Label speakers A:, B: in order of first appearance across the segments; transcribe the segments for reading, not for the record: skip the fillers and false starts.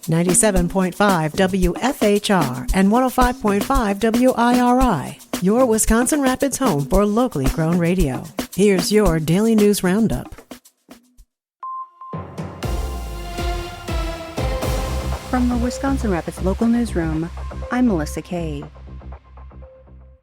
A: 97.5 WFHR and 105.5 WIRI, your Wisconsin Rapids home for locally grown radio. Here's your Daily News Roundup.
B: From the Wisconsin Rapids Local Newsroom, I'm Melissa Kay.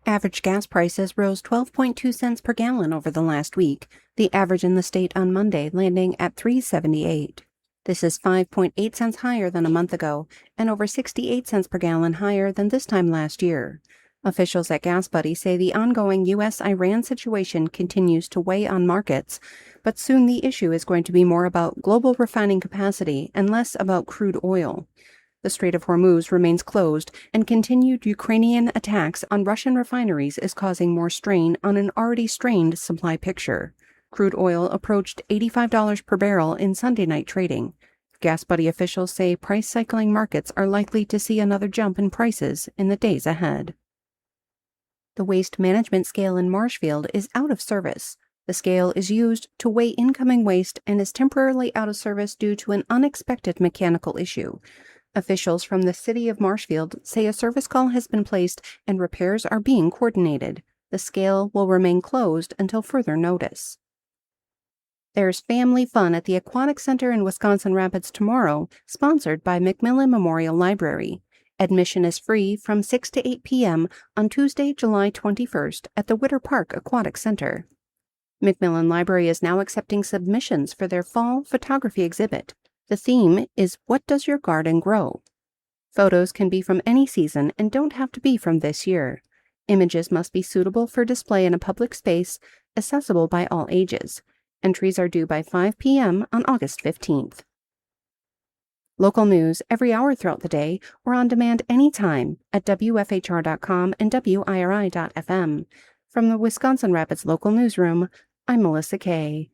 B: Average gas prices rose 12.2 cents per gallon over the last week, the average in the state on Monday landing at $3.78. This is 5.8 cents higher than a month ago and over 68 cents per gallon higher than this time last year. Officials at GasBuddy say the ongoing U.S.-Iran situation continues to weigh on markets, but soon the issue is going to be more about global refining capacity and less about crude oil. The Strait of Hormuz remains closed, and continued Ukrainian attacks on Russian refineries is causing more strain on an already strained supply picture. Crude oil approached $85 per barrel in Sunday night trading. GasBuddy officials say price-cycling markets are likely to see another jump in prices in the days ahead. The waste management scale in Marshfield is out of service. The scale is used to weigh incoming waste and is temporarily out of service due to an unexpected mechanical issue. Officials from the city of Marshfield say a service call has been placed and repairs are being coordinated. The scale will remain closed until further notice. There's family fun at the Aquatic Center in Wisconsin Rapids tomorrow, sponsored by McMillan Memorial Library. Admission is free from 6 to 8 p.m. on Tuesday, July 21st at the Witter Park Aquatic Center. McMillan Library is now accepting submissions for their fall photography exhibit. The theme is What Does Your Garden Grow? Photos can be from any season and don't have to be from this year. Images must be suitable for display in a public space, accessible by all ages. Entries are due by 5 p.m. on August 15th. Local news every hour throughout the day or on demand anytime at WFHR.com and WIRI.FM. From the Wisconsin Rapids Local Newsroom, I'm Melissa Kay.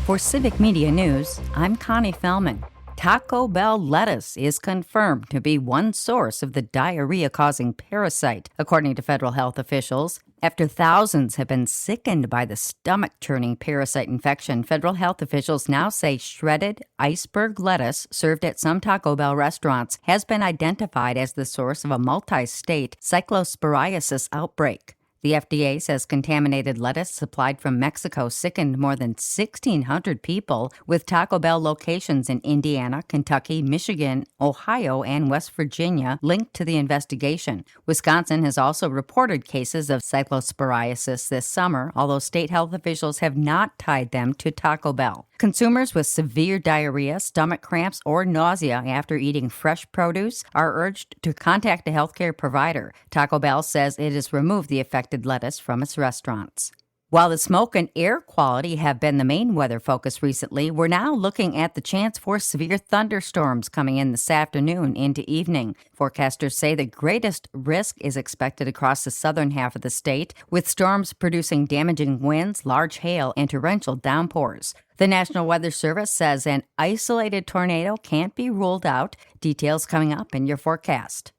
C: For Civic Media News, I'm Connie Fellman. Taco Bell lettuce is confirmed to be one source of the diarrhea-causing parasite, according to federal health officials. After thousands have been sickened by the stomach-churning parasite infection, federal health officials now say shredded iceberg lettuce served at some Taco Bell restaurants has been identified as the source of a multi-state cyclosporiasis outbreak. The FDA says contaminated lettuce supplied from Mexico sickened more than 1,600 people, with Taco Bell locations in Indiana, Kentucky, Michigan, Ohio, and West Virginia linked to the investigation. Wisconsin has also reported cases of cyclosporiasis this summer, although state health officials have not tied them to Taco Bell. Consumers with severe diarrhea, stomach cramps, or nausea after eating fresh produce are urged to contact a healthcare provider. Taco Bell says it has removed the affected lettuce from its restaurants. While the smoke and air quality have been the main weather focus recently, we're now looking at the chance for severe thunderstorms coming in this afternoon into evening. Forecasters say the greatest risk is expected across the southern half of the state, with storms producing damaging winds, large hail, and torrential downpours. The National Weather Service says an isolated tornado can't be ruled out. Details coming up in your forecast.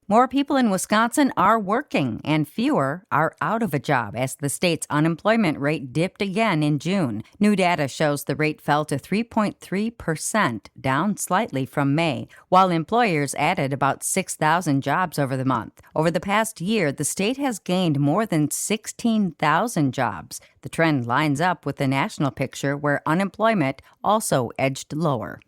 C: More people in Wisconsin are working, and fewer are out of a job as the state's unemployment rate dipped again in June. New data shows the rate fell to 3.3%, down slightly from May, while employers added about 6,000 jobs over the month. Over the past year, the state has gained more than 16,000 jobs. The trend lines up with the national picture, where unemployment also edged lower.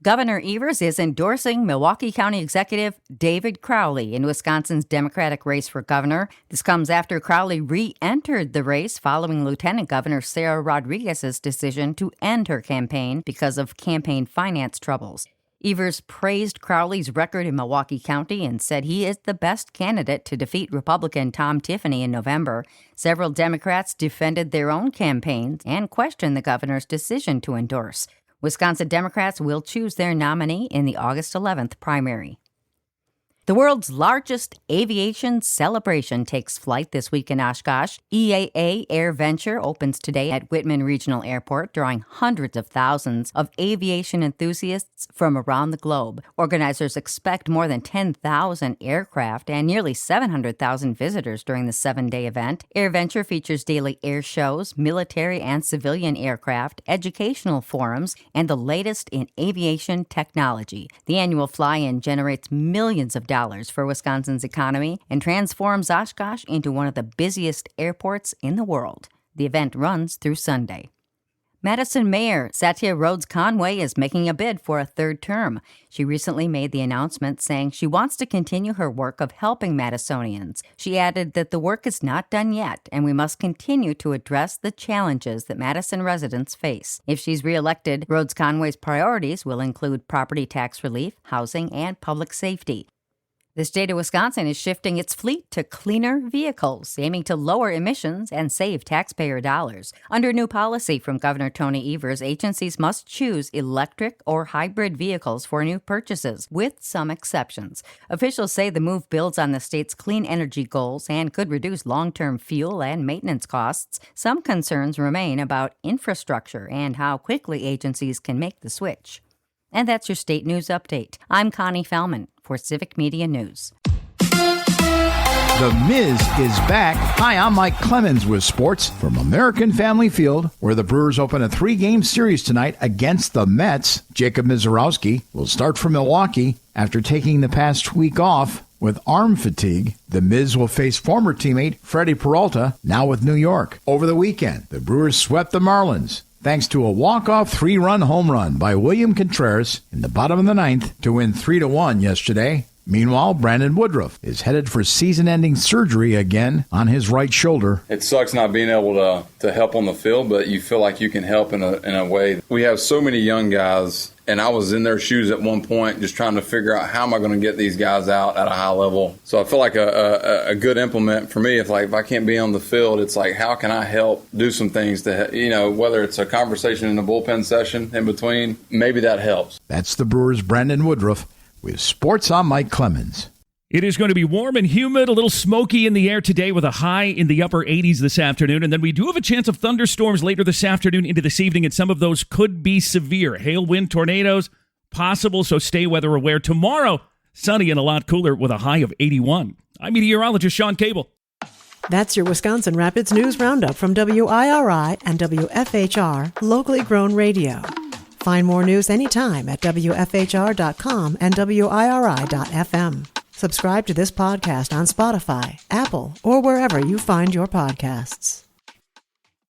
C: Governor Evers is endorsing Milwaukee County Executive David Crowley in Wisconsin's Democratic race for governor. This comes after Crowley re-entered the race following Lieutenant Governor Sarah Rodriguez's decision to end her campaign because of campaign finance troubles. Evers praised Crowley's record in Milwaukee County and said he is the best candidate to defeat Republican Tom Tiffany in November. Several Democrats defended their own campaigns and questioned the governor's decision to endorse. Wisconsin Democrats will choose their nominee in the August 11th primary. The world's largest aviation celebration takes flight this week in Oshkosh. EAA Air Venture opens today at Whitman Regional Airport, drawing hundreds of thousands of aviation enthusiasts from around the globe. Organizers expect more than 10,000 aircraft and nearly 700,000 visitors during the 7-day event. Air Venture features daily air shows, military and civilian aircraft, educational forums, and the latest in aviation technology. The annual fly-in generates millions of dollars for Wisconsin's economy and transforms Oshkosh into one of the busiest airports in the world. The event runs through Sunday. Madison Mayor Satya Rhodes Conway is making a bid for a third term. She recently made the announcement saying she wants to continue her work of helping Madisonians. She added that the work is not done yet, and we must continue to address the challenges that Madison residents face. If she's reelected, Rhodes Conway's priorities will include property tax relief, housing, and public safety. The state of Wisconsin is shifting its fleet to cleaner vehicles, aiming to lower emissions and save taxpayer dollars. Under new policy from Governor Tony Evers, agencies must choose electric or hybrid vehicles for new purchases, with some exceptions. Officials say the move builds on the state's clean energy goals and could reduce long-term fuel and maintenance costs. Some concerns remain about infrastructure and how quickly agencies can make the switch. And that's your state news update. I'm Connie Fellman for Civic Media News.
D: The Miz is back. Hi, I'm Mike Clemens with sports from American Family Field, where the Brewers open a 3-game series tonight against the Mets. Jacob Mizorowski will start for Milwaukee after taking the past week off with arm fatigue. The Miz will face former teammate Freddie Peralta, now with New York. Over the weekend, the Brewers swept the Marlins, thanks to a walk-off 3-run home run by William Contreras in the bottom of the 9th to win 3-1 yesterday. Meanwhile, Brandon Woodruff is headed for season-ending surgery again on his right shoulder.
E: It sucks not being able to help on the field, but you feel like you can help in a way. We have so many young guys, and I was in their shoes at one point just trying to figure out how am I going to get these guys out at a high level. So I feel like a good implement for me, if I can't be on the field, it's like how can I help do some things to, whether it's a conversation in a bullpen session in between, maybe that helps.
D: That's the Brewers' Brandon Woodruff. With sports, I'm Mike Clemens.
F: It is going to be warm and humid, a little smoky in the air today with a high in the upper 80s this afternoon. And then we do have a chance of thunderstorms later this afternoon into this evening, and some of those could be severe. Hail, wind, tornadoes, possible, so stay weather aware. Tomorrow, sunny and a lot cooler with a high of 81. I'm meteorologist Sean Cable.
A: That's your Wisconsin Rapids News Roundup from WIRI and WFHR, locally grown radio. Find more news anytime at WFHR.com and WIRI.FM. Subscribe to this podcast on Spotify, Apple, or wherever you find your podcasts.